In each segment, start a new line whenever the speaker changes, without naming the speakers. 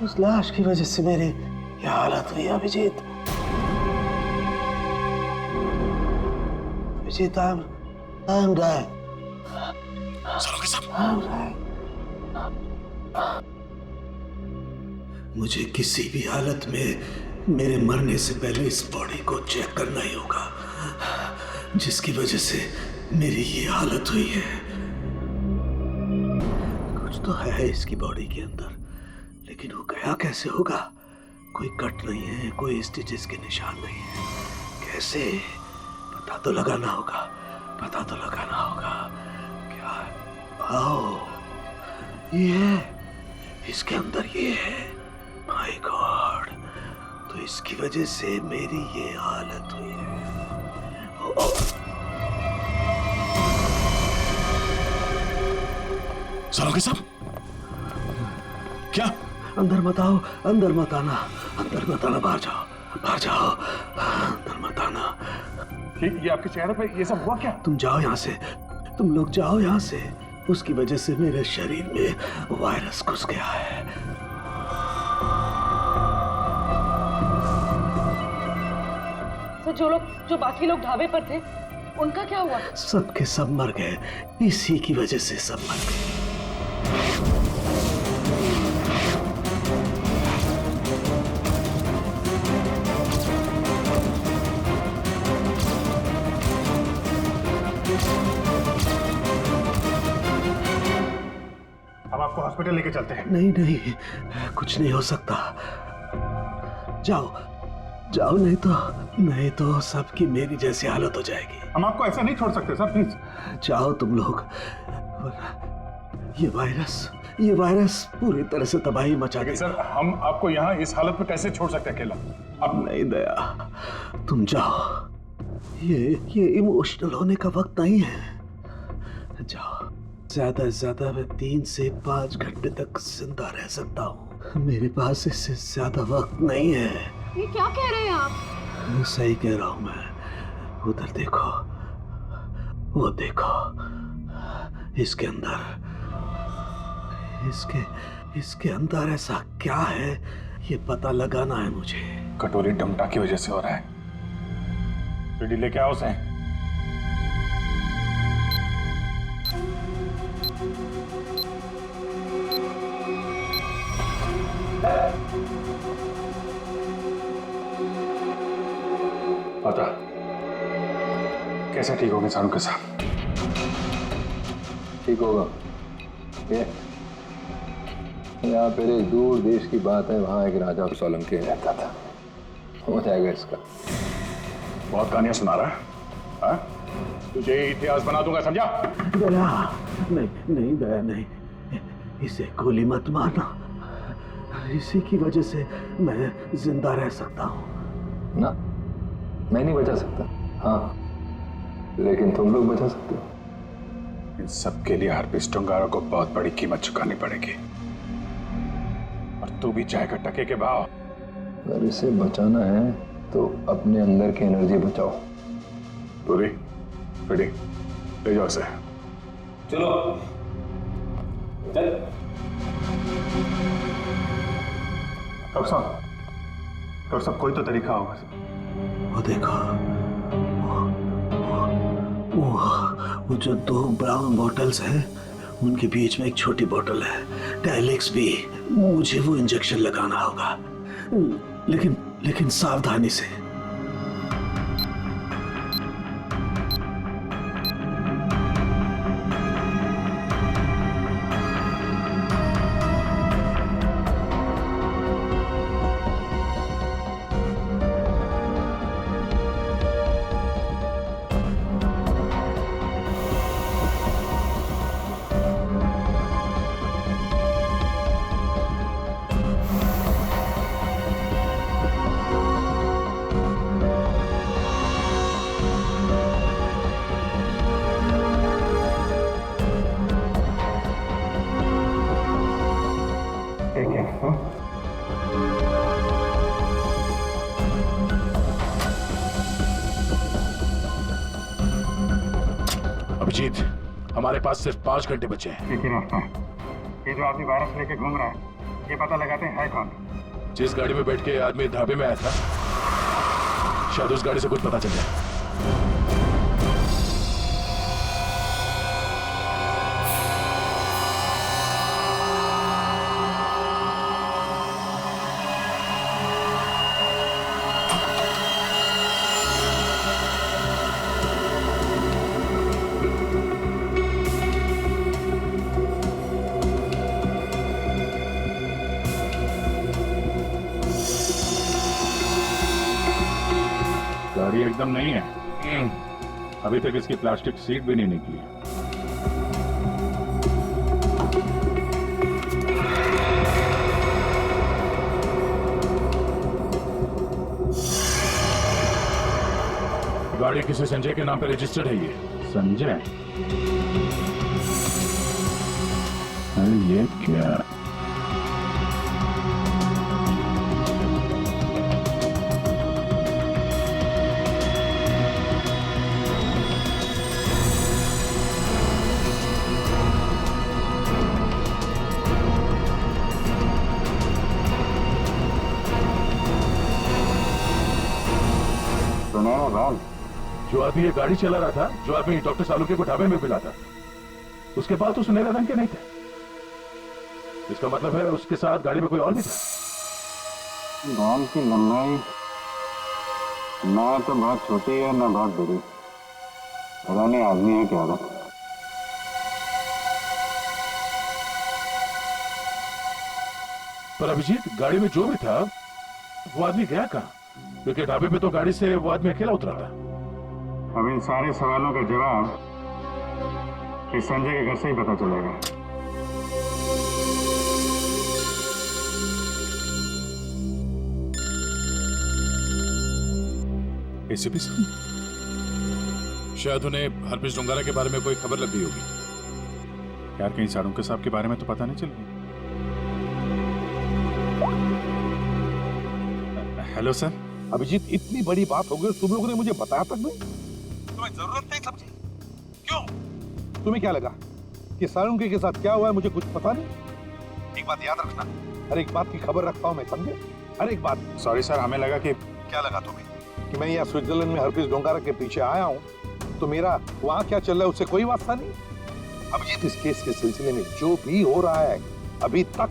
उस लाश की वजह से मेरी ये हालत हुई Abhijit. Abhijit, I'm dying. I'm dying. मुझे किसी भी हालत में मेरे मरने से पहले इस बॉडी को चेक करना ही होगा, जिसकी वजह से मेरी ये हालत हुई है। कुछ तो है इसकी बॉडी के अंदर, लेकिन वो गया कैसे होगा? कोई कट नहीं है, कोई स्टिचेस के निशान नहीं है। कैसे? पता तो लगाना होगा, पता तो लगाना होगा। क्या? आओ, ये है, इसके अंदर ये है। माय गॉड, तो इसकी वजह से मेरी ये हालत हुई है।
सालों के सब क्या?
अंदर मत आओ, अंदर मत आना, अंदर मत आना, बाहर जाओ, बाहर जाओ, अंदर मत आना।
ये आपके चेहरे पे ये सब हुआ क्या?
तुम जाओ यहाँ से, तुम लोग जाओ यहाँ से। उसकी वजह से मेरे शरीर में वायरस घुस गया है।
तो जो बाकी लोग ढाबे पर थे, उनका क्या हुआ?
सब के सब मर गए, इसी की वजह से सब मर गए।
हम आपको हॉस्पिटल लेके चलते हैं।
नहीं नहीं, कुछ नहीं हो सकता। जाओ जाओ, नहीं तो सबकी मेरी जैसी हालत हो जाएगी।
हम आपको ऐसा नहीं छोड़ सकते सर, प्लीज
जाओ तुम लोग। ये वायरस पूरी तरह से तबाही मचा देगा।
सर, हम आपको यहाँ इस हालत में कैसे छोड़ सकते हैं अकेला?
अब नहीं दया, तुम जाओ। ये इमोशनल होने का वक्त नहीं है। जाओ। ज्यादा से ज्यादा मैं 3 से 5 घंटे तक जिंदा रह सकता हूँ। मेरे पास इससे ज्यादा वक्त नहीं है।
ये क्या कह रहे हैं आप?
सही कह रहा हूँ मैं। उधर देखो, वो देखो, इसके अंदर ऐसा क्या है, ये पता लगाना है मुझे।
कटोरी डमटा की वजह से हो रहा है। तो लेके आओ उसे। पता कैसे ठीक होंगे सारू के साथ?
ठीक होगा। ये यहाँ पहले दूर देश की बात है, वहाँ एक राजा सोलंकी रहता था। हो जाएगा इसका।
बहुत कहानियां सुना रहा है, हाँ? तुझे इतिहास बना दूंगा, समझा?
दया नहीं दया नहीं, इसे गोली मत मारना। इसी की वजह से मैं जिंदा रह सकता हूँ।
ना, मैं नहीं बचा सकता, हाँ, लेकिन तुम लोग बचा सकते हो।
इन सब के लिए हार्पिस्ट टंगारा को बहुत बड़ी कीमत चुकानी पड़ेगी, और तू भी चाहेगा टके के भाव।
अगर इसे बचाना है तो अपने अंदर की एनर्जी बचाओ।
पूरी रेडी, ले जाओ इसे।
चलो चल।
डॉक्टर साहब कोई तो तरीका होगा।
वो देखो, वो जो 2 ब्राउन बॉटल्स हैं, उनके बीच में एक छोटी बॉटल है, टाइलेक्स भी। मुझे वो इंजेक्शन लगाना होगा, लेकिन सावधानी से।
अभिजीत, हमारे पास सिर्फ 5 घंटे बचे हैं।
लेकिन ये जो आदमी वायरस लेके घूम रहा है,
ये पता लगाते हैं है कौन।
जिस गाड़ी में बैठ के आदमी ढाबे में आया था, शायद उस गाड़ी से कुछ पता चल जाए।
गाड़ी एकदम नहीं है। अभी तक इसकी प्लास्टिक सीट भी नहीं निकली है।
गाड़ी किसी संजय के नाम पे रजिस्टर्ड है ये।
संजय? अरे ये क्या?
जो आदमी ये गाड़ी चला रहा था, जो आदमी डॉक्टर सालुके को ढाबे में मिला था, उसके बाद तो सुनहरे रंग के नहीं थे। इसका मतलब है उसके साथ गाड़ी में कोई और भी था।
बाल की लंबाई ना तो बहुत छोटी है ना बहुत बड़ी। पता नहीं आदमी है क्या था।
पर अभिजीत, गाड़ी में जो भी था वो आदमी गया कहाँ? क्योंकि ढाबे पे तो गाड़ी से वो आदमी अकेला उतरा था।
अब इन सारे सवालों का जवाब इस संजय के घर से ही पता चलेगा।
एसीपी साहब, शायद उन्हें हरप्रीत डोंगारा के बारे में कोई खबर लग गई होगी।
यार कहीं सारुंके साहब के बारे में तो पता नहीं चल रही। Hello sir.
अभिजीत, इतनी बड़ी बात हो गई, तुम लोगों ने मुझे बताया तक नहीं? तुम्हें जरूरत नहीं समझी? क्यों? तुम्हें क्या लगा कि सारुंके के साथ क्या हुआ है मुझे कुछ पता नहीं? एक बात याद रखना, हर एक बात की खबर रखता हूं मैं, समझे? हर एक बात।
सॉरी सर, हमें लगा कि
क्या लगा तुम्हें कि मैं यहाँ स्विट्जरलैंड में हरप्रीत डोंगारा के पीछे आया हूँ, तो मेरा वहाँ क्या चल रहा है उससे कोई वास्ता नहीं? अभिजीत, इस केस के सिलसिले में जो भी हो रहा है अभी तक,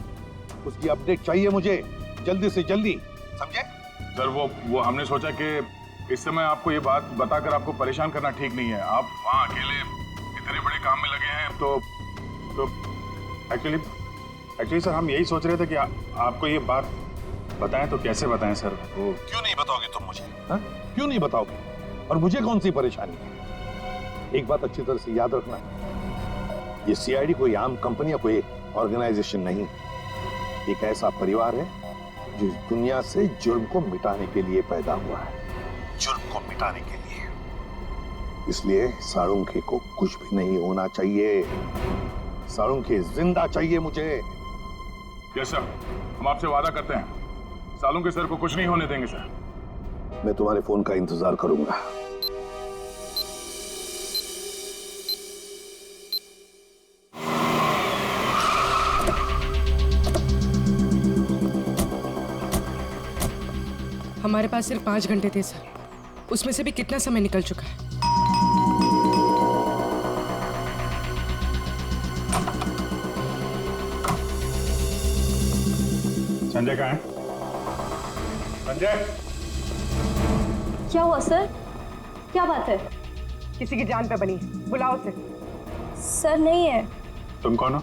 उसकी अपडेट चाहिए मुझे, जल्दी से जल्दी, समझे?
सर वो हमने सोचा कि इस समय आपको ये बात बताकर आपको परेशान करना ठीक नहीं है। आप वहाँ अकेले इतने बड़े काम में लगे हैं, तो एक्चुअली सर हम यही सोच रहे थे कि आपको ये बात बताएं तो कैसे बताएं सर? वो
क्यों नहीं बताओगे तुम मुझे? हा? क्यों नहीं बताओगे? और मुझे कौन सी परेशानी है? एक बात अच्छी तरह से याद रखना, ये सीआईडी कोई आम कंपनी या कोई ऑर्गेनाइजेशन नहीं, एक ऐसा परिवार है जो इस दुनिया से जुर्म को मिटाने के लिए पैदा हुआ है, जुर्म को मिटाने के लिए। इसलिए सारुंके को कुछ भी नहीं होना चाहिए, सारुंके जिंदा चाहिए मुझे।
यस सर, हम आपसे वादा करते हैं सारुंके सर को कुछ नहीं होने देंगे सर।
मैं तुम्हारे फोन का इंतजार करूंगा।
हमारे पास सिर्फ 5 घंटे थे सर, उसमें से भी कितना समय निकल चुका है।
संजय कहाँ है? संजय!
क्या हुआ सर? क्या बात है?
किसी की जान पे बनी है, बुलाओ उसे।
सर नहीं है।
तुम कौन हो?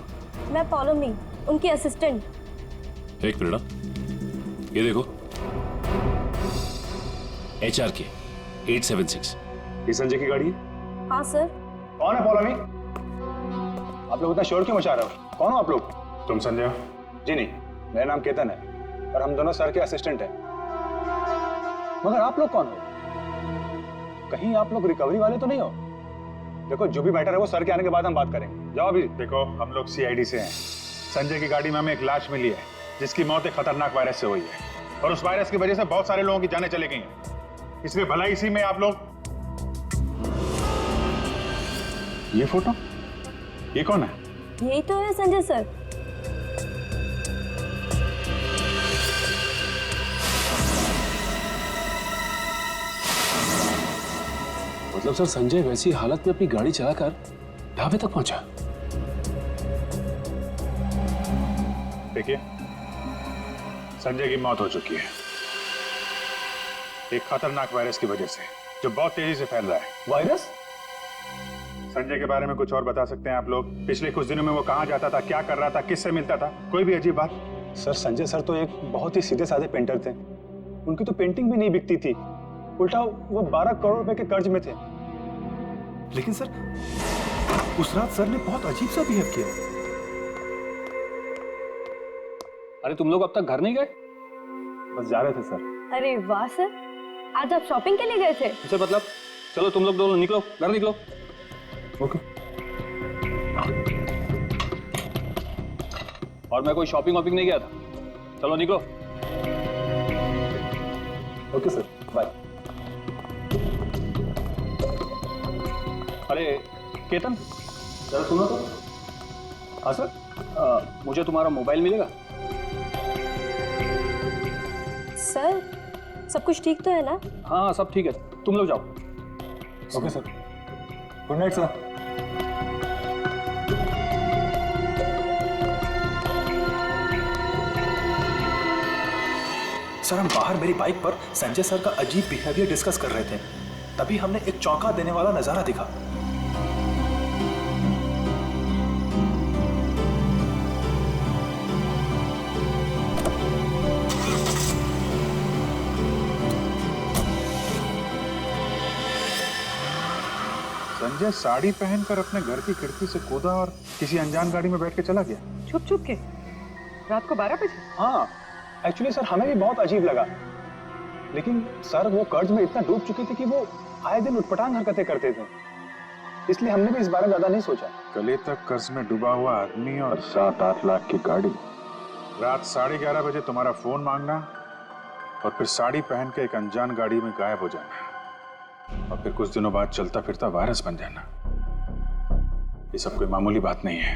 मैं पॉलोमी, उनकी असिस्टेंट।
एक मिनट, ये देखो, HRK 876।
ये संजय की गाड़ी है?
हाँ सर।
कौन है पौलमी? आप लोग इतना शोर क्यों मचा रहे हो? कौन हो आप लोग?
तुम संजय हो?
जी नहीं, मेरा नाम केतन है और हम दोनों सर के असिस्टेंट हैं। मगर आप लोग कौन हो? कहीं आप लोग रिकवरी वाले तो नहीं हो? देखो, जो भी मैटर है वो सर के आने के बाद हम बात करेंगे। जाओ अभी।
देखो, हम लोग CID से हैं। संजय की गाड़ी में हमें एक लाश मिली है जिसकी मौत एक खतरनाक वायरस से हुई है, और उस वायरस की वजह से बहुत सारे लोगों की जानें चली गई हैं। इसलिए भला इसी में आप लोग। ये फोटो, ये कौन है?
यही तो है संजय सर।
मतलब सर संजय वैसी हालत में अपनी गाड़ी चलाकर ढाबे तक पहुंचा?
देखिए, संजय की मौत हो चुकी है एक खतरनाक वायरस की वजह से, जो बहुत तेजी से फैल रहा है।
वायरस?
संजय के बारे में कुछ और बता सकते हैं आप लोग? पिछले कुछ दिनों में वो कहाँ जाता था, क्या कर रहा था, किससे मिलता था? कोई भी अजीब बात?
सर संजय सर तो एक बहुत ही सीधे साधे पेंटर थे। उनकी तो पेंटिंग भी नहीं बिकती थी, उल्टा वो 12 करोड़ रुपए के कर्ज में थे।
लेकिन सर उस रात सर ने बहुत अजीब सा बिहेव किया।
अरे तुम लोग अब तक घर नहीं गए?
बस जा रहे थे सर।
अरे वाह सर, आज आप शॉपिंग के लिए गए थे?
उसे मतलब चलो तुम लोग दोनों निकलो, घर निकलो।
ओके।
और मैं कोई शॉपिंग वॉपिंग नहीं गया था, चलो निकलो।
Okay sir, bye.
अरे केतन, जरा सुनो तो। हाँ सर, मुझे तुम्हारा मोबाइल मिलेगा?
सर सब कुछ ठीक तो है ना?
हाँ सब ठीक है, तुम लोग जाओ।
Okay sir, good night sir.
Sir हम बाहर मेरी बाइक पर संजय सर का अजीब बिहेवियर डिस्कस कर रहे थे, तभी हमने एक चौंका देने वाला नजारा दिखा।
संजय साड़ी पहनकर अपने घर की खिड़की से कूदा और किसी अनजान गाड़ी में बैठ के चला गया।
छुप छुप के रात को 12 बजे?
हाँ, एक्चुअली सर हमें भी बहुत अजीब लगा, लेकिन सर वो कर्ज में इतना डूब चुके थे कि वो आए दिन उटपटांग हरकतें करते थे, इसलिए हमने भी इस बारे में ज्यादा नहीं सोचा।
गले तक कर्ज में डूबा हुआ आदमी और
7-8 लाख की गाड़ी।
रात 11:30 बजे तुम्हारा फोन मांगना और फिर साड़ी पहन के एक अनजान गाड़ी में गायब हो जाना, और फिर कुछ दिनों बाद चलता फिरता वायरस बन जाना। ये सब कोई मामूली बात नहीं है।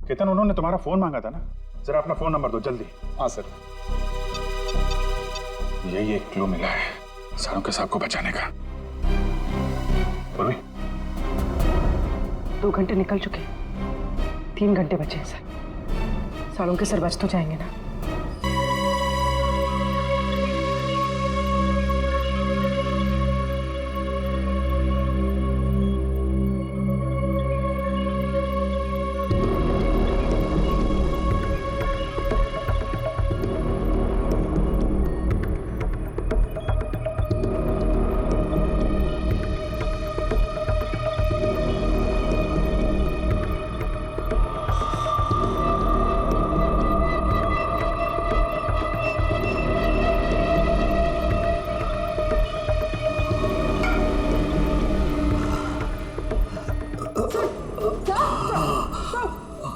केतन, उन्होंने तुम्हारा फोन मांगा था ना? जरा अपना फोन नंबर दो जल्दी।
हाँ सर।
यही एक क्लू मिला है सालों साहब को बचाने का। पूर्वी,
2 घंटे निकल चुके, 3 घंटे बचे हैं सर। सालों के सर बच तो जाएंगे ना?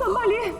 संभालिए।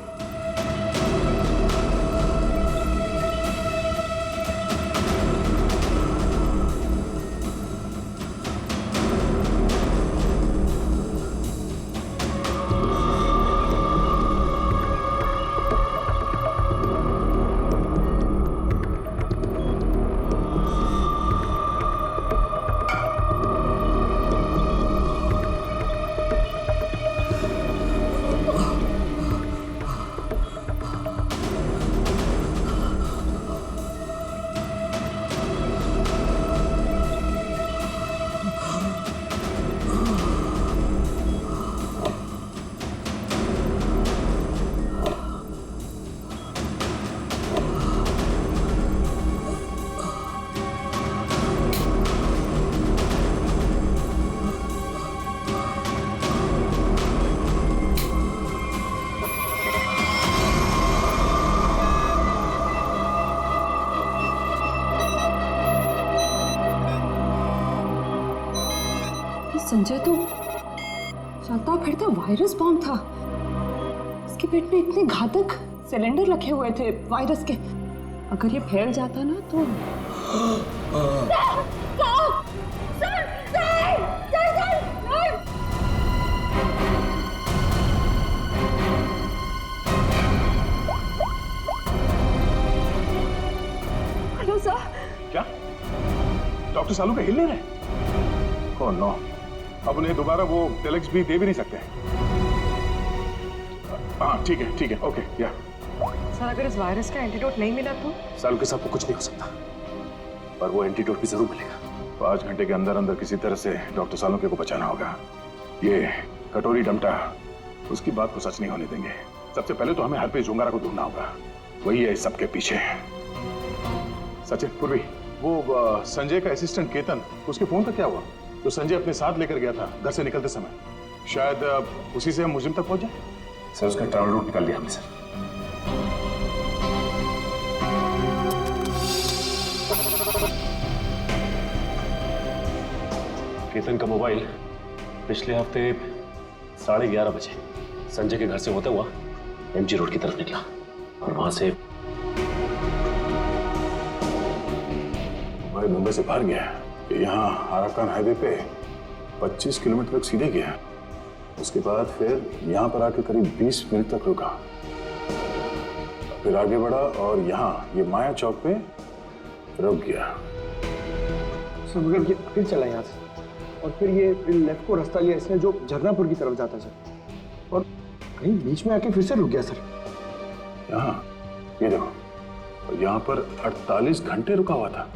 संजय तो चलता फिरता वायरस बॉम्ब था। इसके पेट में इतने घातक सिलेंडर रखे हुए थे वायरस के, अगर ये फैल जाता ना तो
डॉक्टर डॉक्टर सालू के हिल नहीं रहे। ओह नो, अब उन्हें दोबारा वो टेलेक्स भी दे भी नहीं सकते। हाँ ठीक है, ओके या।
सर अगर इस वायरस का एंटीडोट नहीं मिला तो?
सालू के साथ तो कुछ नहीं हो सकता, पर वो एंटीडोट भी जरूर मिलेगा। 5 घंटे के अंदर अंदर किसी तरह से डॉक्टर सालुंके को बचाना होगा। ये कटोरी डमटा उसकी बात को सच नहीं होने देंगे। सबसे पहले तो हमें हरप्रीत झुंगारा को ढूंढना होगा, वही है इस सबके पीछे। सचिन, पूर्वी, वो संजय का असिस्टेंट केतन, उसके फोन का क्या हुआ? जो संजय अपने साथ लेकर गया था घर से निकलते समय, शायद उसी से हम मुजिम तक पहुंच जाए।
सर उसका ट्रैवल रूट निकाल लिया हमने सर।
केतन का मोबाइल पिछले हफ्ते 11:30 बजे संजय के घर से होता हुआ एमजी रोड की तरफ निकला और वहां से
भाई मुंबई से बाहर गया, यहाँ आराकान हाईवे पे 25 किलोमीटर तक सीधे गया। उसके बाद फिर यहाँ पर आके करीब 20 मिनट तक रुका, फिर आगे बढ़ा और यहाँ ये माया चौक पे रुक गया।
मगर ये फिर चला यहाँ से और फिर ये लेफ्ट को रास्ता लिया इसने जो झरनापुर की तरफ जाता सर, और कहीं बीच में आके फिर से रुक गया सर।
यहाँ ये देखो, और यहाँ पर 48 घंटे रुका हुआ था,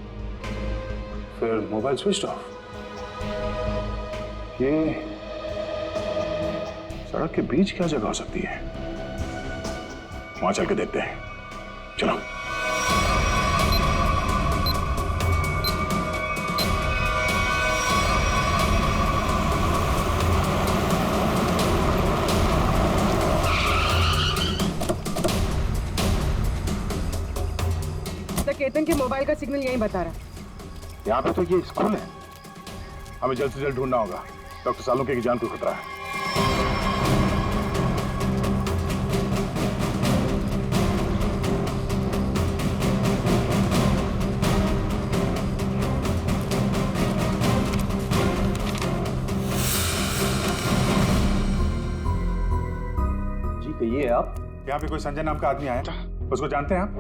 फिर मोबाइल स्विच ऑफ। ये सड़क के बीच क्या जगह हो सकती है? वहां चल के देखते हैं, चलो।
केतन के मोबाइल का सिग्नल यही बता रहा है।
यहाँ पे तो ये स्कूल है, हमें जल्द से जल्द ढूंढना होगा। डॉक्टर सालुंके की जान को खतरा है।
जी कहिए आप।
यहाँ पे कोई संजय नाम का आदमी आया था, उसको जानते हैं आप?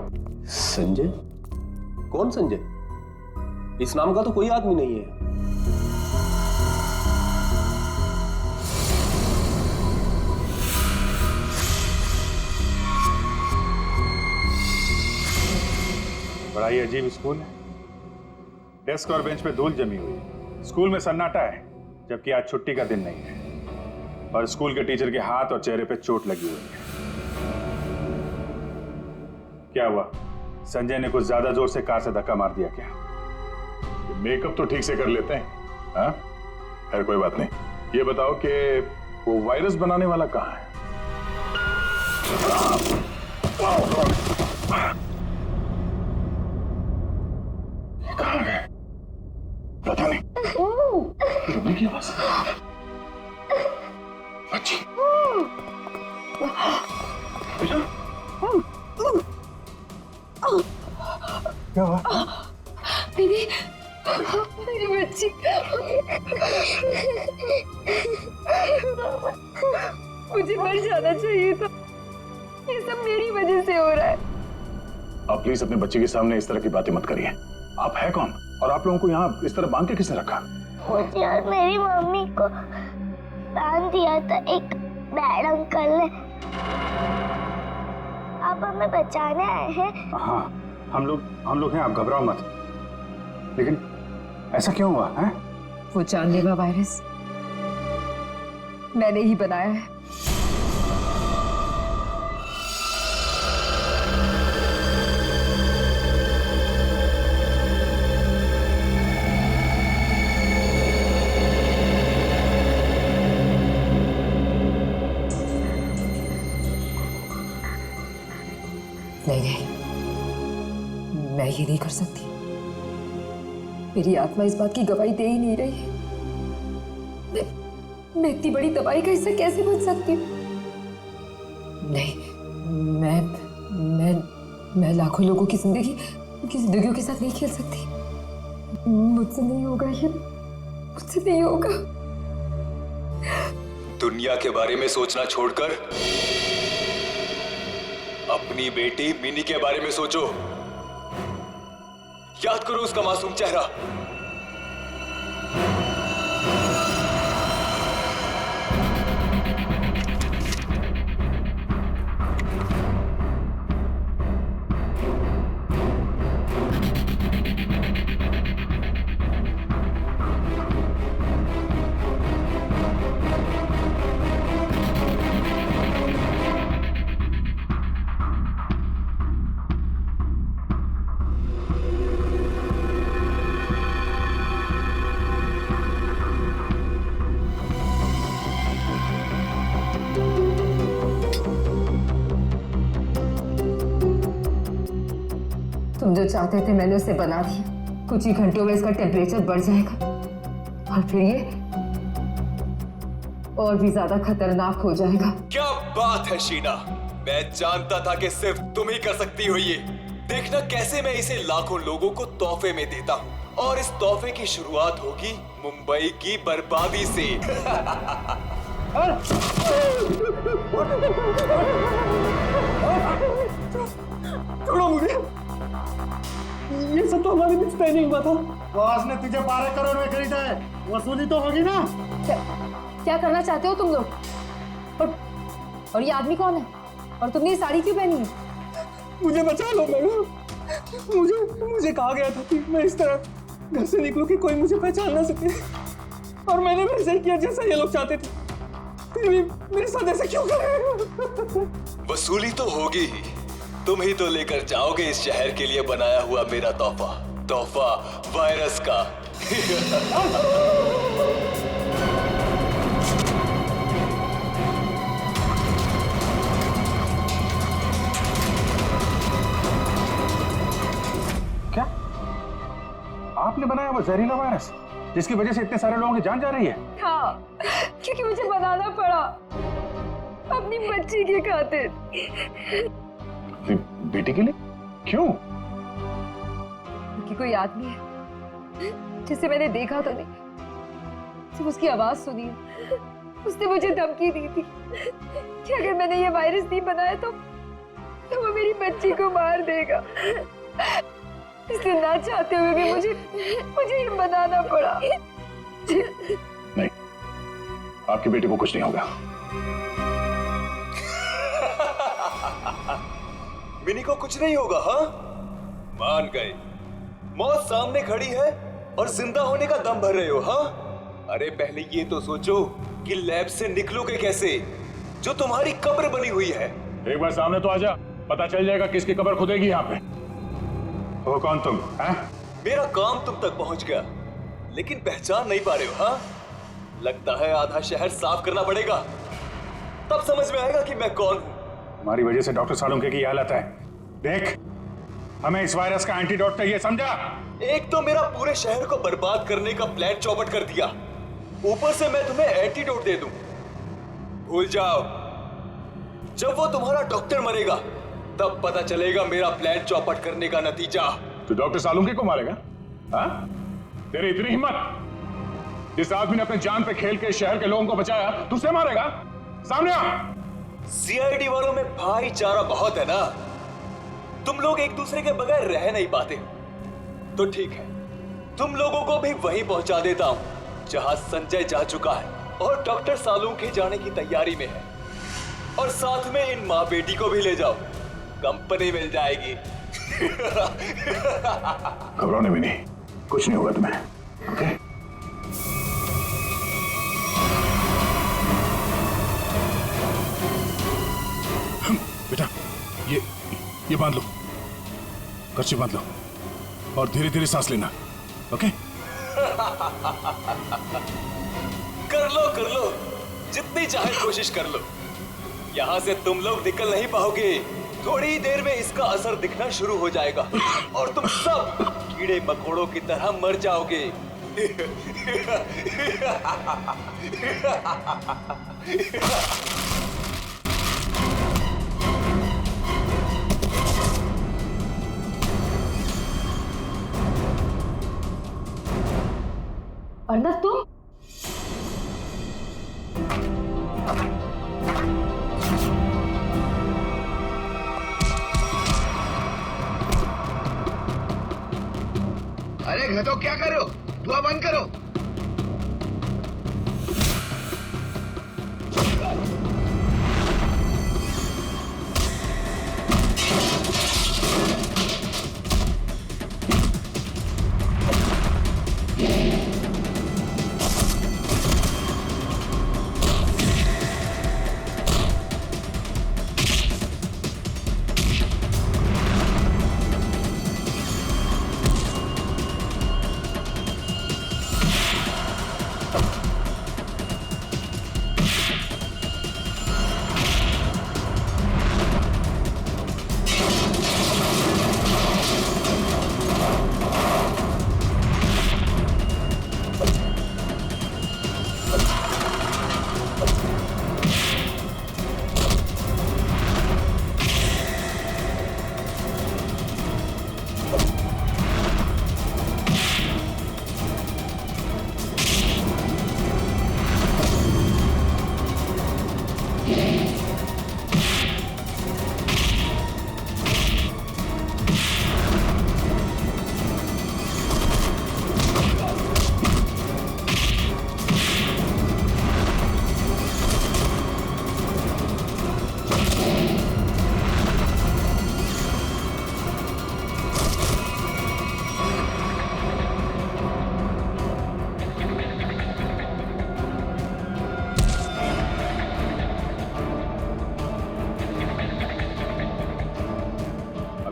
संजय? कौन संजय? इस नाम का तो कोई आदमी नहीं है।
बड़ा ही अजीब स्कूल है। डेस्क और बेंच पे धूल जमी हुई है। स्कूल में सन्नाटा है, जबकि आज छुट्टी का दिन नहीं है। और स्कूल के टीचर के हाथ और चेहरे पे चोट लगी हुई है। क्या हुआ? संजय ने कुछ ज्यादा जोर से कार से धक्का मार दिया क्या? मेकअप तो ठीक से कर लेते हैं, हाँ? खैर कोई बात नहीं। ये बताओ कि वो वायरस बनाने वाला कहाँ है? कहाँ है? पता नहीं। रुकने की आवाज। अच्छी। क्या हुआ?
दीदी, मेरी बच्ची। मुझे मर जाना चाहिए था। ये सब मेरी वजह से हो रहा है।
आप प्लीज अपने बच्चे के सामने इस तरह की बातें मत करिए। आप है कौन? और आप लोगों को यहाँ इस तरह बांध के किसने रखा?
मुझे और मेरी मम्मी को बांध दिया था एक बैड अंकल ने। आप हमें बचाने आए हैं?
हाँ, हम लोग हैं, आप घबराओ मत। लेकिन ऐसा क्यों हुआ है?
वो जानलेवा वायरस मैंने ही बनाया है। नहीं, मैं ये नहीं कर सकती। मेरी आत्मा इस बात की गवाही दे ही नहीं रही। मैं इतनी बड़ी तबाही का हिस्सा कैसे बन सकती हूँ? नहीं, मैं लाखों लोगों की जिंदगियों के साथ नहीं खेल सकती। मुझसे नहीं होगा ये, मुझसे नहीं होगा।
दुनिया के बारे में सोचना छोड़कर अपनी बेटी मिनी के बारे में सोचो। याद करो उसका मासूम चेहरा,
तुम जो चाहते थे मैंने उसे बना दिया। कुछ ही घंटों में इसका टेम्परेचर बढ़ जाएगा और फिर ये और भी ज्यादा खतरनाक हो जाएगा।
क्या बात है शीना, मैं जानता था कि सिर्फ तुम ही कर सकती हो ये। देखना कैसे मैं इसे लाखों लोगों को तोहफे में देता हूँ, और इस तोहफे की शुरुआत होगी मुंबई की बर्बादी से।
छोड़ो मुझे, ये सब तो हमारे बीच तय नहीं हुआ था।
बॉस ने तुझे 12 करोड़ में खरीदा है, वसूली तो होगी ना।
क्या करना चाहते हो तुम लोग? और ये आदमी कौन है? और तुमने ये साड़ी क्यों पहनी है?
मुझे बचा लो मैडम। मुझे कहा गया था कि मैं इस तरह घर से निकलूं कि कोई मुझे पहचान ना सके, और मैंने वैसे ही किया जैसा ये लोग चाहते थे। फिर भी मेरे साथ ऐसा क्यों कर रहे हो?
वसूली तो होगी ही, तुम ही तो लेकर जाओगे इस शहर के लिए बनाया हुआ मेरा तोहफा वायरस का।
क्या आपने बनाया वो जहरीला वायरस जिसकी वजह से इतने सारे लोगों की जान जा रही है?
हाँ, क्योंकि मुझे बनाना पड़ा अपनी बच्ची के खातिर।
बेटी के लिए? क्यों?
क्योंकि कोई आदमी है जिसे मैंने देखा तो नहीं, सिर्फ उसकी आवाज सुनी है। उसने मुझे धमकी दी थी कि अगर मैंने ये वायरस नहीं बनाया तो वो मेरी बच्ची को मार देगा। इसलिए ना चाहते हुए भी मुझे ये बनाना पड़ा।
नहीं, आपकी बेटी को कुछ नहीं होगा।
मिनी को कुछ नहीं होगा? हाँ, मान गए। मौत सामने खड़ी है और जिंदा होने का दम भर रहे हो? हाँ, अरे पहले ये तो सोचो कि लैब से निकलोगे कैसे, जो तुम्हारी कब्र बनी हुई है।
एक बार सामने तो आजा, पता चल जाएगा किसकी कब्र खुदेगी यहाँ पे।
वो कौन तुम?
मेरा काम तुम तक पहुंच गया, लेकिन पहचान नहीं पा रहे हो? हाँ, लगता है आधा शहर साफ करना पड़ेगा, तब समझ में आएगा कि मैं कौन हूं।
हमारी वजह से डॉक्टर सालुंके की हालत है। देख, हमें इस वायरस का एंटीडोट चाहिए, समझा?
एक तो मेरा पूरे शहर को बर्बाद करने का प्लान चौपट कर दिया, ऊपर से मैं तुम्हें एंटीडोट दे दूं। भूल जाओ, जब वो तुम्हारा डॉक्टर मरेगा तब पता चलेगा मेरा प्लान चौपट करने का नतीजा।
तो डॉक्टर सालुंके को मारेगा? हाँ? तेरी इतनी हिम्मत? जिस आदमी ने अपने जान पे खेल के शहर के लोगों को बचाया, तुझसे मारेगा? सामने आ।
सीआईडी वालों में भाईचारा बहुत है ना, तुम लोग एक दूसरे के बगैर रह नहीं पाते। तो ठीक है, तुम लोगों को भी वहीं पहुंचा देता हूं जहां संजय जा चुका है और डॉक्टर सालुंके जाने की तैयारी में है, और साथ में इन माँ बेटी को भी ले जाओ, कंपनी मिल जाएगी।
घबराने भी नहीं, कुछ नहीं होगा तुम्हें। ओके? बेटा, ये बांध लो, कर्ची बांध लो, और धीरे धीरे सांस लेना। ओके?
कर लो, जितनी चाहे कोशिश कर लो। यहाँ से तुम लोग निकल नहीं पाओगे, थोड़ी ही देर में इसका असर दिखना शुरू हो जाएगा और तुम सब कीड़े मकोड़ों की तरह मर जाओगे।
अर्नब, तुम?
अरे घटो, क्या कर रहे हो? धुआं बंद करो।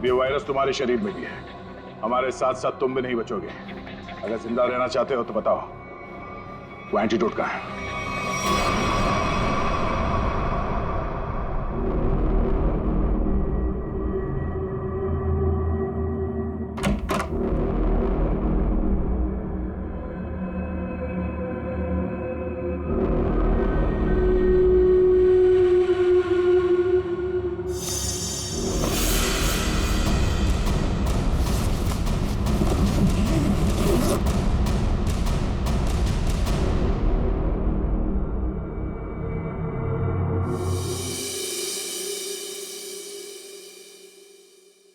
अब ये वायरस तुम्हारे शरीर में भी है, हमारे साथ साथ तुम भी नहीं बचोगे। अगर जिंदा रहना चाहते हो तो बताओ, वो एंटीडोट कहाँ है?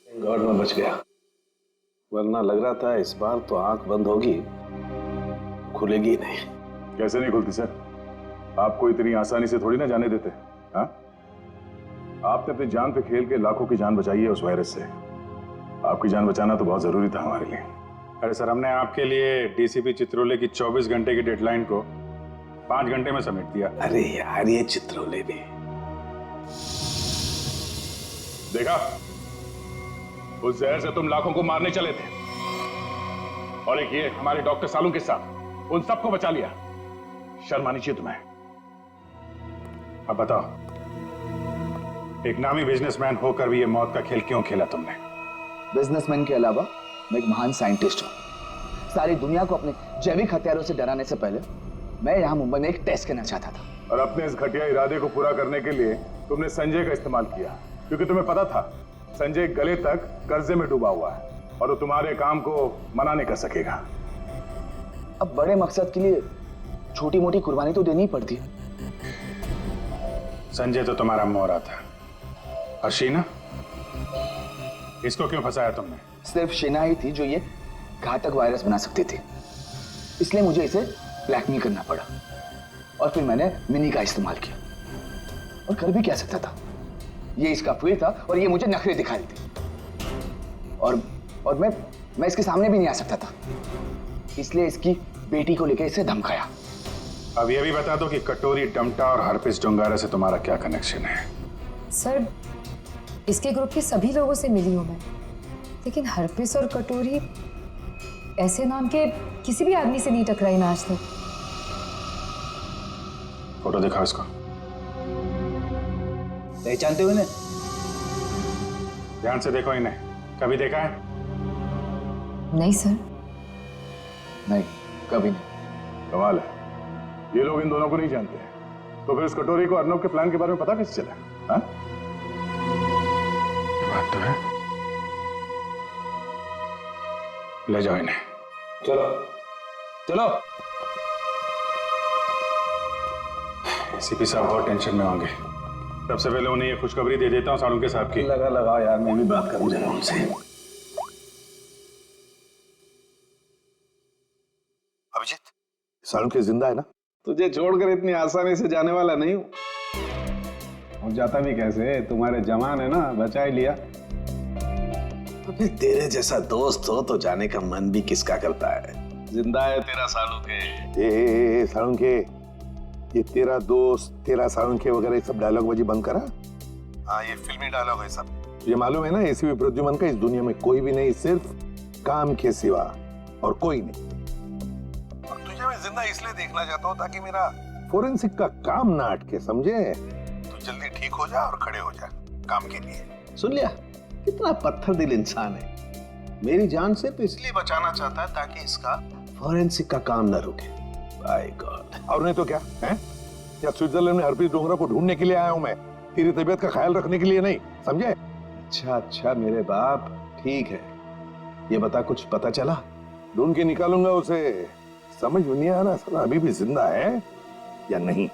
गॉड में बच गया, वरना लग रहा था इस बार तो आंख बंद होगी, खुलेगी नहीं।
कैसे नहीं खुलती सर? आपको इतनी आसानी से थोड़ी ना जाने देते। हाँ, आपने अपनी जान पे खेल के लाखों की जान बचाई है उस वायरस से। आपकी जान बचाना तो बहुत जरूरी था हमारे लिए। अरे सर, हमने आपके लिए डीसीपी चित्रोले की 24 घंटे की डेडलाइन को 5 घंटे में समेट दिया।
अरे यार, ये चित्रोले भी
देखा, उस जहर से तुम लाखों को मारने चले थे, और एक ये हमारे डॉक्टर सालू के साथ उन सबको बचा लिया। शर्म आनी चाहिए तुम्हें। अब बताओ, एक नामी बिजनेसमैन होकर भी ये मौत का खेल क्यों खेला तुमने?
बिजनेसमैन के अलावा मैं एक महान साइंटिस्ट हूँ। सारी दुनिया को अपने जैविक हथियारों से डराने से पहले मैं यहाँ मुंबई में एक टेस्ट करना चाहता था।
और अपने इस घटिया इरादे को पूरा करने के लिए तुमने संजय का इस्तेमाल किया, क्योंकि तुम्हें पता था संजय गले तक कर्जे में डूबा हुआ है और वो तुम्हारे काम को मना नहीं कर सकेगा।
अब बड़े मकसद के लिए छोटी मोटी कुर्बानी तो देनी पड़ती है।
संजय तो तुम्हारा मोहरा था, और शीना, इसको क्यों फंसाया तुमने?
सिर्फ शीना ही थी जो ये घातक वायरस बना सकती थी, इसलिए मुझे इसे ब्लैकमेल करना पड़ा। और फिर मैंने मिनी का इस्तेमाल किया, और कर भी क्या सकता था, ये इसका फील्ड था और ये मुझे नखरे दिखा रही थी। और मैं इसके सामने भी नहीं आ सकता था, इसलिए इसकी बेटी को लेकर इसे धमकाया।
अब ये भी बता दो कि कटोरी डमटा और हरपिस डोंगारा से तुम्हारा क्या कनेक्शन है?
सर, इसके ग्रुप के सभी लोगों से मिली हूं मैं, लेकिन हरपिस और कटोरी ऐसे नाम के किसी भी आदमी से नहीं टकराई ना आज तक।
फोटो दिखाओ इसको।
पहचानते हो इन्हें?
ध्यान से देखो इन्हें, कभी देखा है?
नहीं सर।
नहीं, कभी नहीं।
कमाल है, ये लोग इन दोनों को नहीं जानते। तो फिर उस कटोरी को अर्नब के प्लान के बारे में पता कैसे चला? हाँ? बात तो है। ले जाओ इन्हें।
चलो चलो।
सीपी साहब बहुत टेंशन में होंगे। सबसे पहले उन्हें ये खुशखबरी दे देता हूँ सालुंके साहब की।
लगा यार, मैं भी बात करूं जरा उनसे।
अभिजीत, सालुंके जिंदा है ना?
तुझे छोड़कर इतनी आसानी से जाने वाला नहीं हूं।
और जाता भी कैसे, तुम्हारे जवान है ना, बचा ही लिया।
अबे तेरे जैसा दोस्त हो तो जाने का मन भी किसका करता है। जिंदा है तेरा सालुंके।
सालुंके, ये तेरा दोस्त, तेरा सालुंके वगैरह सब डायलॉग बाजी बंद करा। हाँ, ये फिल्मी डायलॉग है सब। ये मालूम है ना, एसीपी प्रद्युमन का इस दुनिया में कोई भी नहीं, सिर्फ काम के सिवा और कोई नहीं। और तुझे मैं जिंदा इसलिए देखना चाहता हूँ ताकि मेरा फोरेंसिक का काम ना अटके, समझे? तू जल्दी ठीक हो जा और खड़े हो जा काम के लिए।
सुन लिया, कितना पत्थर दिल इंसान है। मेरी जान से तो इसलिए बचाना चाहता है ताकि इसका फोरेंसिक का काम न रुके। By God.
और नहीं तो क्या है? या स्विट्जरलैंड में हरप्रीत डोंगरा को ढूंढने के लिए आया हूं मैं, तेरी तबीयत का ख्याल रखने के लिए नहीं, समझे?
अच्छा मेरे बाप, ठीक है। ये बता, कुछ पता चला?
ढूंढ के निकालूंगा उसे। समझ में नहीं आ रहा साला अभी भी जिंदा है या नहीं।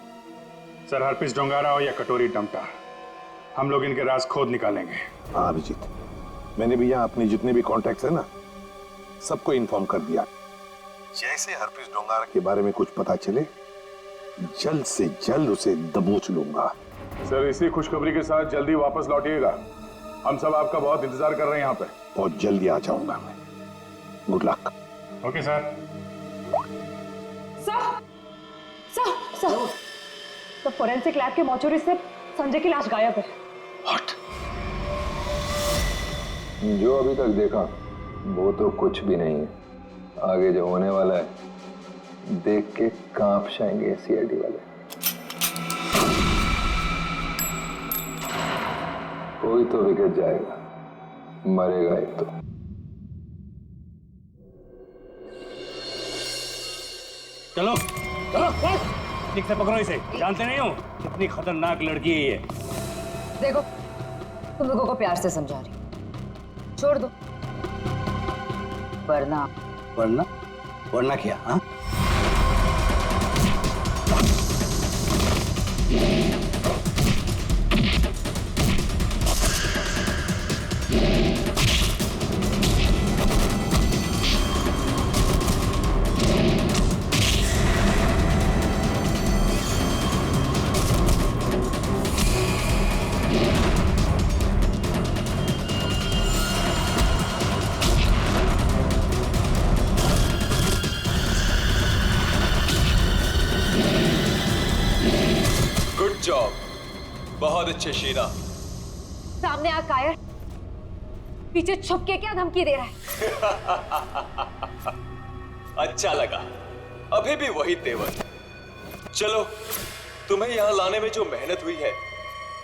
सर, हरपिस डोंगारा हो या कटोरी डमटा, हम लोग इनके राज खोद निकालेंगे।
हाँ अभिजीत, मैंने भी यहाँ अपने जितने भी कॉन्टैक्ट्स है ना, सबको इन्फॉर्म कर दिया। जैसे हरप्रीत डोंगारा के बारे में कुछ पता चले, जल्द से जल्द उसे दबोच लूंगा।
सर, इसी खुशखबरी के साथ जल्दी वापस लौटिएगा। हम सब आपका बहुत इंतजार कर रहे हैं यहाँ पे।
बहुत जल्दी आ जाऊंगा मैं। Good luck.
Okay sir.
Sir, तो फोरेंसिक लैब के मॉर्चरी से संजय की लाश गायब है।
What?
जो अभी तक देखा वो तो कुछ भी नहीं है। आगे जो होने वाला है देख के कांप जाएंगे सीआईडी वाले। कोई तो बिगड़ जाएगा, मरेगा एक तो।
चलो चलो ठीक से पकड़ो इसे। जानते नहीं हो कितनी खतरनाक लड़की है ये।
देखो तुम लोगों को प्यार से समझा रही हूं, छोड़ दो वरना।
वरना वरना क्या? हाँ
जॉब, बहुत अच्छे शीना।
सामने आ कायर, पीछे छुप के क्या धमकी दे रहा है?
अच्छा लगा, अभी भी वही तेवर। चलो, तुम्हें यहाँ लाने में जो मेहनत हुई है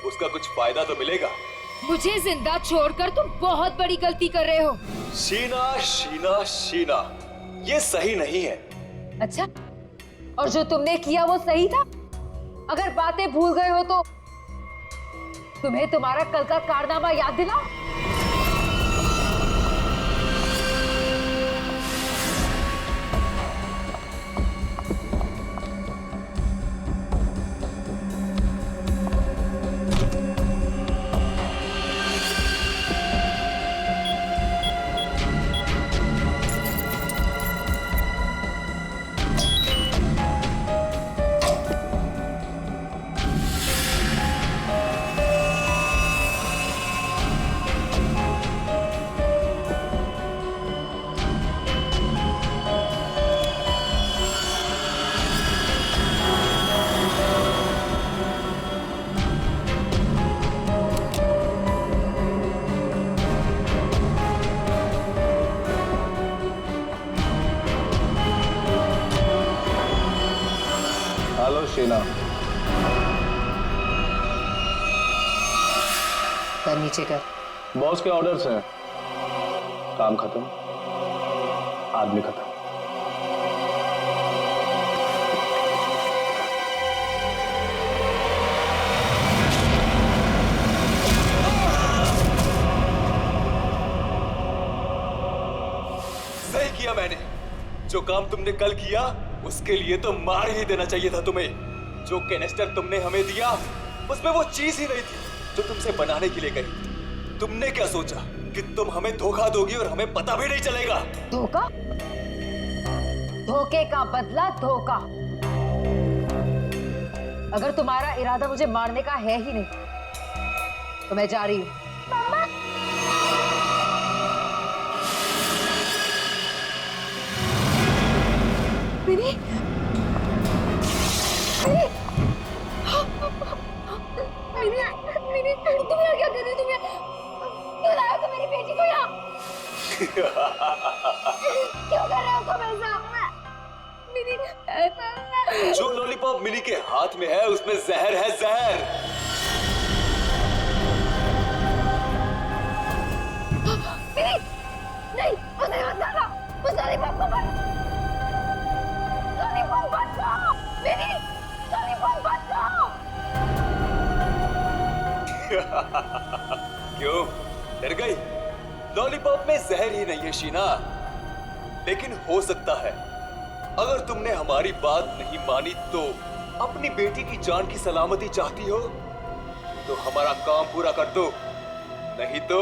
उसका कुछ फायदा तो मिलेगा।
मुझे जिंदा छोड़कर तुम बहुत बड़ी गलती कर रहे हो।
शीना शीना शीना, ये सही नहीं है।
अच्छा, और जो तुमने किया वो सही था? अगर बातें भूल गए हो तो तुम्हें तुम्हारा कल का कारनामा याद दिलाओ।
शीना,
सर नीचे कर।
बॉस के ऑर्डर्स हैं। काम खत्म, आदमी खत्म।
सही किया मैंने। जो काम तुमने कल किया उसके लिए तो मार ही देना चाहिए था तुम्हें। जो कैनिस्टर तुमने हमें दिया उसमें वो चीज ही नहीं थी जो तुमसे बनाने के लिए गई। तुमने क्या सोचा कि तुम हमें धोखा दोगी और हमें पता भी नहीं चलेगा?
धोखा? धोखे का बदला धोखा। अगर तुम्हारा इरादा मुझे मारने का है ही नहीं तो मैं जा रही हूँ। मिनी, मिनी, तुम यहाँ क्या कर रही? तुम यहाँ क्यों लाए हो मेरी बेटी को यहाँ? क्यों कर रहे हो तुम ऐसा? मिनी,
जो लॉलीपॉप मिनी के हाथ में है उसमें जहर है, जहर।
मिनी, नहीं, उसे मत खाना, उस लॉलीपॉप को मत। लॉलीपॉप मत खाओ, मिनी, लॉलीपॉप मत खाओ।
क्यों डर गई? लॉलीपॉप में जहर ही नहीं है शीना, लेकिन हो सकता है अगर तुमने हमारी बात नहीं मानी तो अपनी बेटी की जान की सलामती चाहती हो तो हमारा काम पूरा कर दो, नहीं तो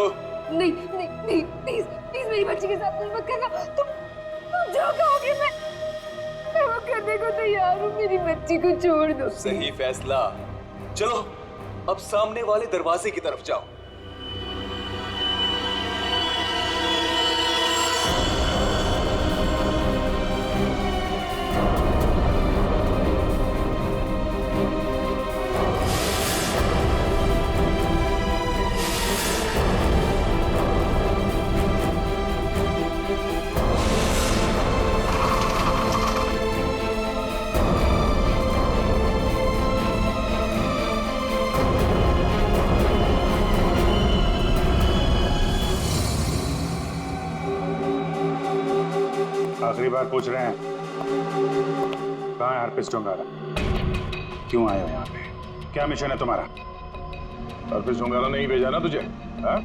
नहीं नहीं नहीं, प्लीज प्लीज मेरी बच्ची के साथ कुछ मत करना। तुम जो कहोगे मैं वो करने को तैयार हूँ। मेरी बच्ची को छोड़ दो।
सही फैसला। चलो अब सामने वाले दरवाजे की तरफ जाओ।
आखिरी बार पूछ रहे हैं, कहाँ है हरपिस डोंगारा? क्यों आए हो यहाँ पे? क्या मिशन है तुम्हारा?
हरपिस डोंगारा नहीं भेजा ना तुझे, हाँ?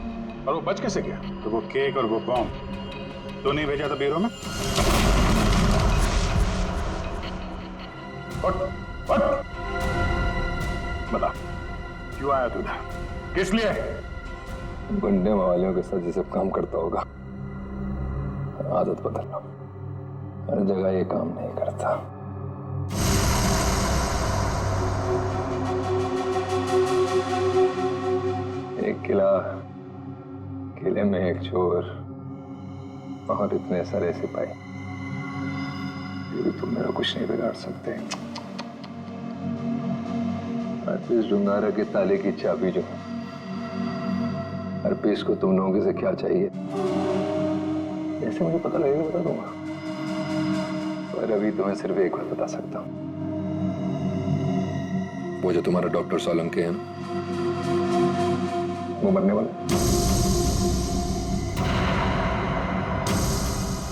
और वो बच कैसे गया?
तो वो केक और वो बॉम्ब तो नहीं भेजा था ब्यूरो में?
बता, क्यों आया तू इधर? किस लिए?
गुंडे वालों के साथ जैसे काम करता होगा, आदत बदल लो। हर जगह ये काम नहीं करता। एक किला, किले में एक चोर और इतने सारे सिपाही, फिर भी तुम मेरा कुछ नहीं बिगाड़ सकते। हरपिस डोंगारा के ताले की चाबी जो है, हरपिस को तुम लोगों से क्या चाहिए जैसे मुझे पता लगेगा बता दूंगा, पर अभी तुम्हें सिर्फ एक बात बता सकता हूँ। वो जो तुम्हारा डॉक्टर सोलंकी है ना, वो मरने वाला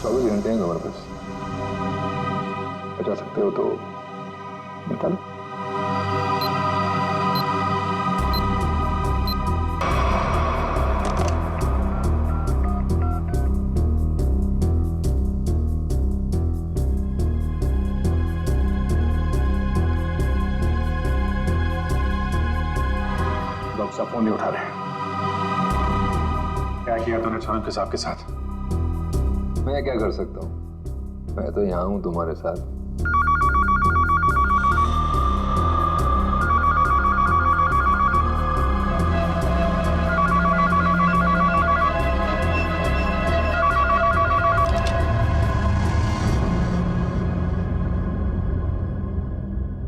24 घंटे हैं तुम्हारे पास, बचा सकते हो तो बता लो।
फोन नहीं उठा रहे। क्या किया तूने सोलंकी साहब के साथ?
मैं क्या कर सकता हूँ? मैं तो यहाँ हूँ तुम्हारे साथ।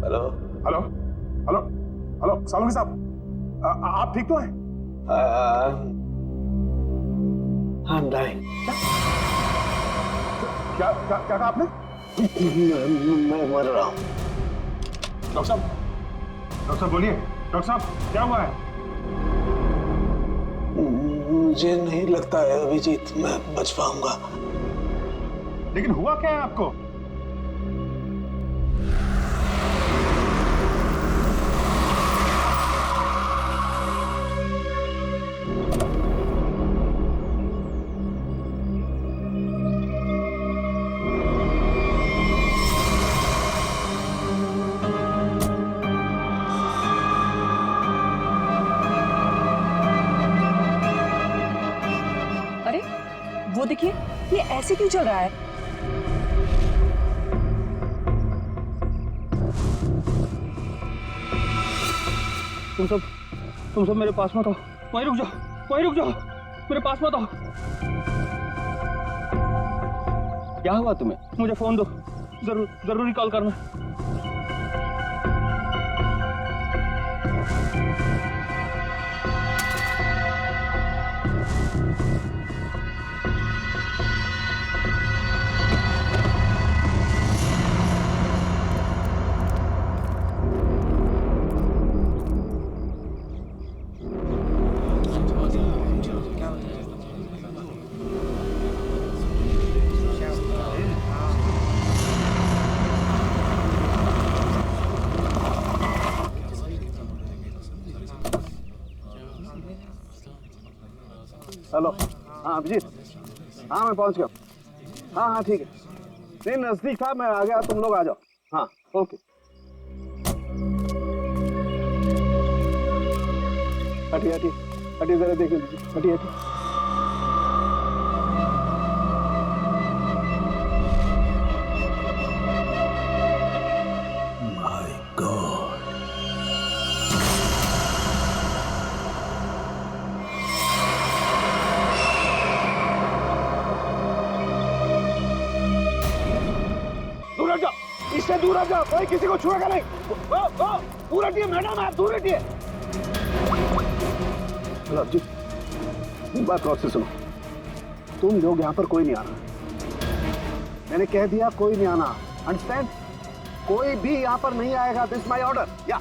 Hello
hello hello hello Solanki साहब, आप ठीक तो हैं?
I'm dying.
क्या कहा आपने?
मैं मर रहा हूँ।
डॉक्टर साहब बोलिए। डॉक्टर साहब क्या हुआ है?
मुझे नहीं लगता है अभिजीत मैं बच पाऊंगा।
लेकिन हुआ क्या है आपको?
वो देखिए, ये ऐसे क्यों चल रहा है?
तुम सब मेरे पास मत आओ, वहीं रुक जाओ, मेरे पास मत आओ। क्या हुआ तुम्हें? मुझे फोन दो, जरूरी कॉल करना।
हेलो, हाँ अभिजीत, हाँ मैं पहुंच गया। हाँ ठीक है, नहीं नजदीक था, मैं आ गया, तुम लोग आ जाओ। हाँ ओके। हटिए जरा देख लीजिए, हटिए।
माय गॉड,
इससे दूर हट जाओ, कोई किसी को छुएगा नहीं। दूर हटिए मैडम, आप दूर हटिए। जी बात गौर से सुनो, तुम लोग यहाँ पर कोई नहीं आना। मैंने कह दिया कोई नहीं आना, अंडरस्टैंड? कोई भी यहाँ पर नहीं आएगा। This my order. या